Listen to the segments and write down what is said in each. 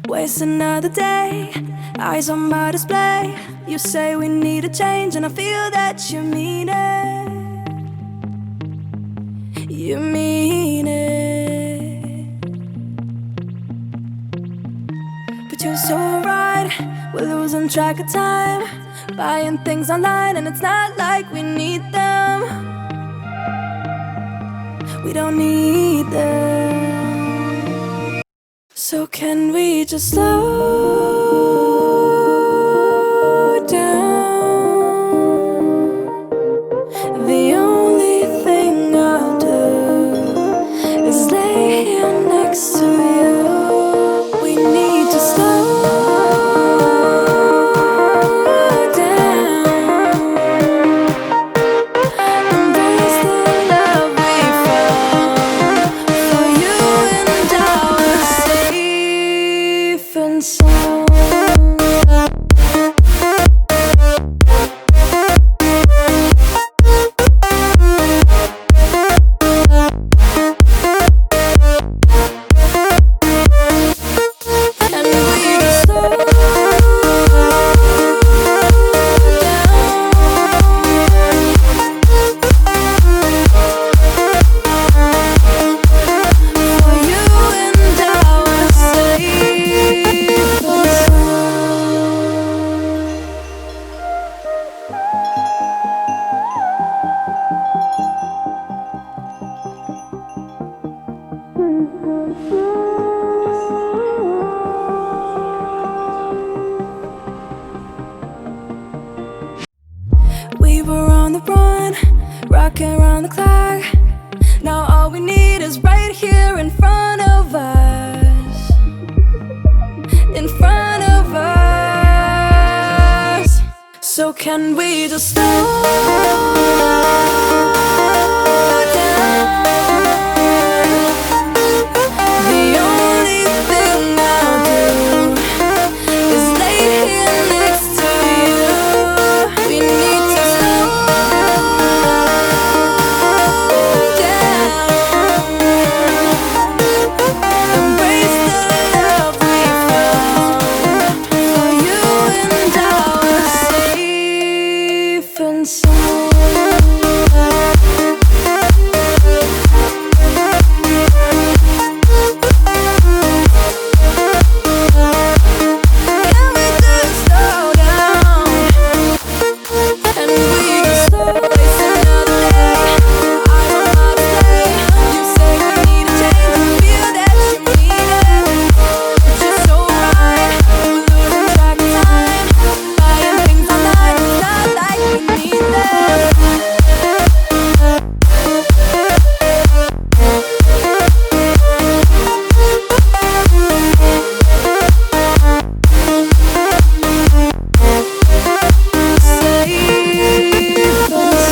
Waste another day, eyes on my display. You say we need a change and I feel that you mean it. You mean it. But you're so right, we're losing track of time, buying things online and it's not like we need them. We don't need them. So can we just slow down? The only thing I'll do is lay here next to you. We need to slow down. Embrace the love we found. For you and I were safe and sound. And we just slow down. For you and I were safe and we were on the run, rocking around the clock. Now all we need is right here in front of us. In front of us. So can we just slow down? The only thing I'll do is lay here next to you. We need to slow down. Embrace the love we found. For you and I were safe and sound. Can we just slow down? And we just slow. Waste another day, eyes on my display. You say we need a change and feel that you mean it. But you're so right, we're losing track of time, buying things online, it's not like we need them. Safe and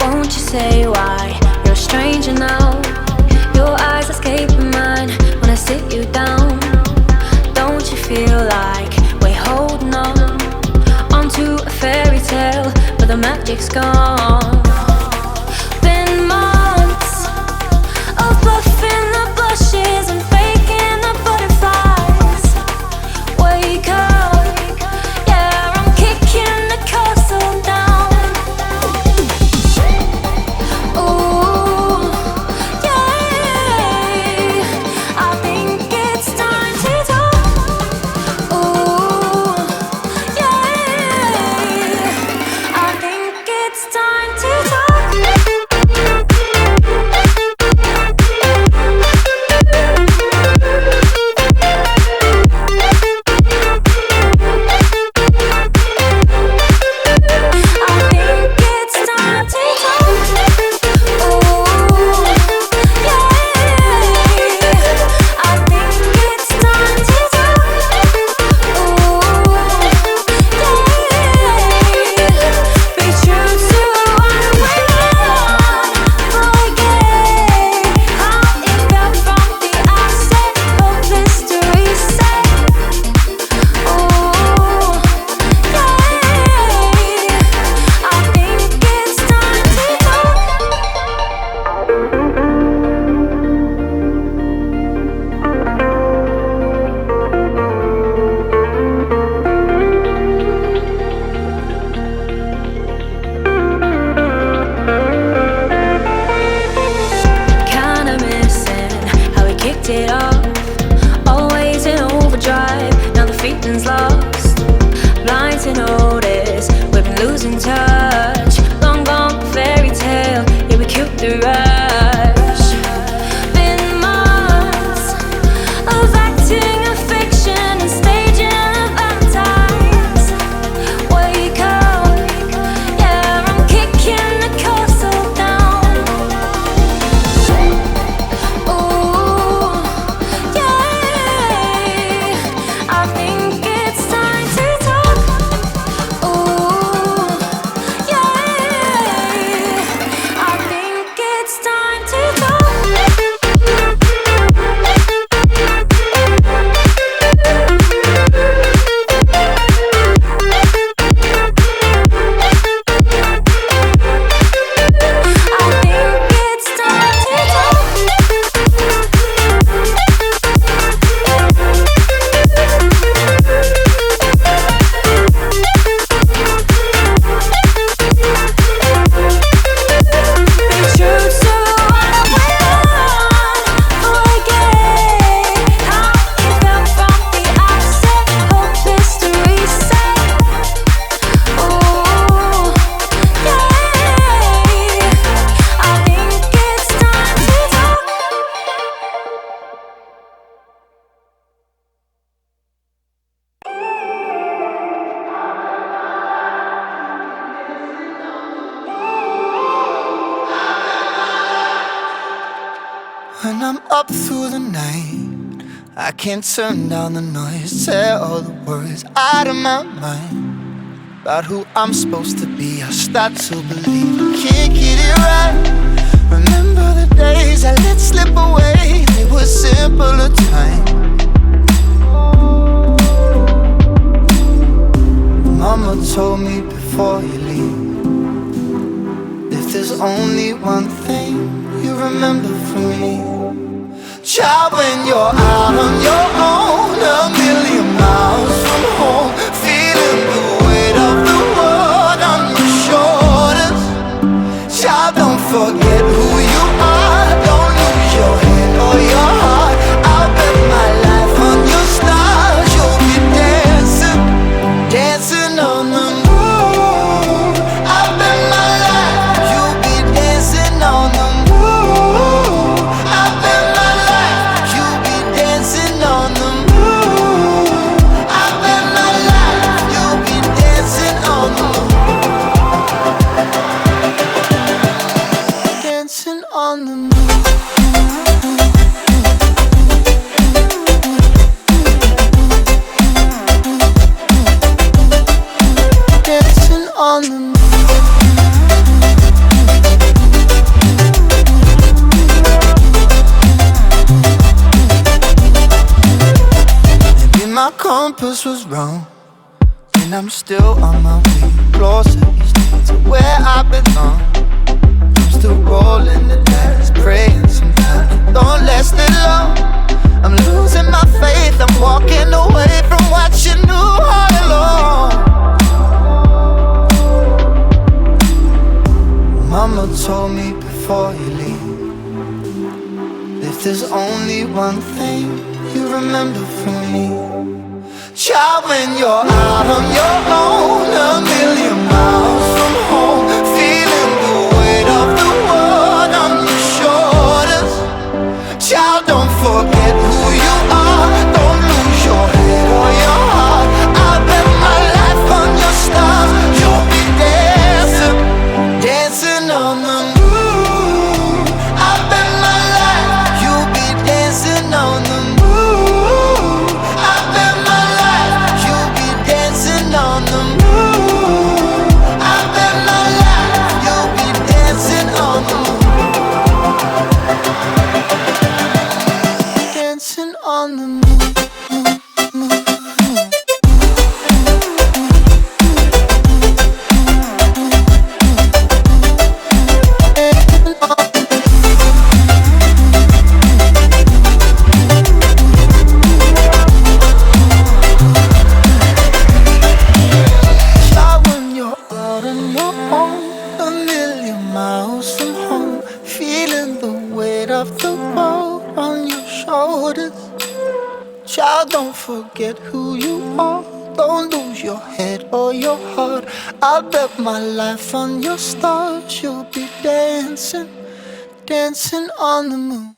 Won't you say why you're a stranger now? Your eyes escape mine when I sit you down. Don't you feel like we're holding on onto a fairy tale, but the magic's gone? Been months of buffing the bushes and faking the butterflies. Wake up, yeah, I'm kicking the castle down. Ooh, yeah, I think it's time to talk. Ooh, yeah, I think it's time to everything's lost. Blind to notice, we've been losing touch. Long gone fairy tale, yeah, we killed the rush. Been months of acting a fiction and staging a baptize. Wake up, yeah, I'm kicking the castle down. Ooh, yeah, I think it's time to talk. Ooh, yeah, I think it's time to talk. I think it's time to talk. Be true to what we want. Forget how we felt from the outset. Hope is to reset. Ooh, yeah, I think it's time to talk. When I'm up through the night, I can't turn down the noise. Tear all the worries out of my mind about who I'm supposed to be. I start to believe I can't get it right. Remember the days I let slip away. They were simpler times. Mama told me before you leave, if there's only one thing you remember from me, child, when you're out on your own, a million miles from home, feeling the weight of the world on your shoulders. Child, don't forget who you are. Don't lose your head or your heart. I'll bet my life on your stars. You'll be dancing, dancing on the moon. I'll bet my life you'll be dancing on the moon. I'll bet my life you'll be dancing on the moon. I'll bet my life you'll be dancing on the moon. Dancing on the moon. Dancing on the moon. Maybe my compass was wrong, and I'm still on my way closer each day to where I belong. I'm still rolling the dice, praying sometimes it don't last that long. I'm losing my faith, I'm walking away from what you knew all along. Mama told me before you leave, if there's only one thing you remember from me, child, when you're out on your own, a million miles from home, feeling the weight of the world on your shoulders. Child, don't forget who you are. Don't lose your head or your heart. I'll bet my life on your stars. You'll be dancing, dancing on the moon. I'll bet my life you'll be dancing on the moon. I'll bet my life you'll be dancing on the moon. Child, don't forget who you are. Don't lose your head or your heart. I'll bet my life on your stars. You'll be dancing, dancing on the moon.